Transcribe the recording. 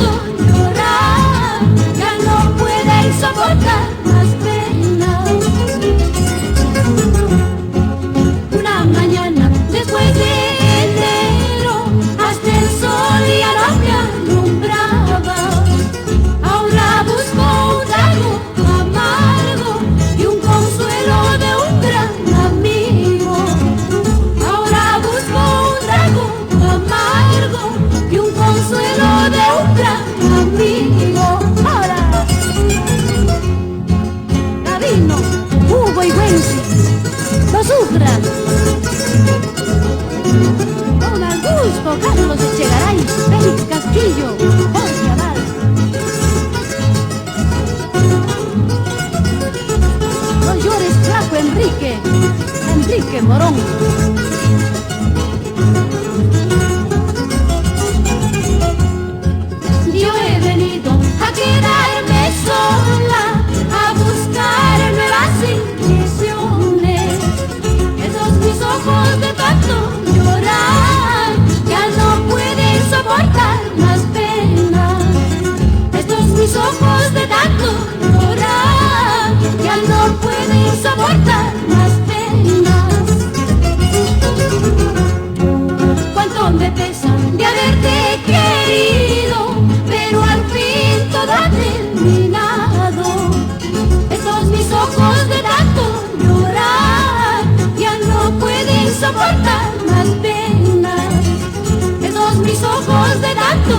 tanto llorar, ya no pueden soportar más penas. Una mañana después de enero, hasta el sol ya no me alumbraba. Ahora busco un trago amargo y un consuelo de un gran amigo. Ahora busco un trago amargo y un consuelo de un gran amigo. Ahora, Gabino, Hugo y Wency, no sufran. Con Augusto, Carlos Echegaray, Félix Castillo, Jorge Abad. No llores, flaco Enrique, Enrique Morón. Yo he venido a quedarme sola, a buscar nuevas impresiones. Esos mis ojos de tanto llorar ya no pueden soportar más penas. Estos mis ojos de tanto llorar ya no pueden soportar más penas. Cuánto me pesa de haberte querido, pero al fin todo ha terminado. Estos mis ojos de tanto llorar ya no pueden soportar más penas. Estos mis ojos de tanto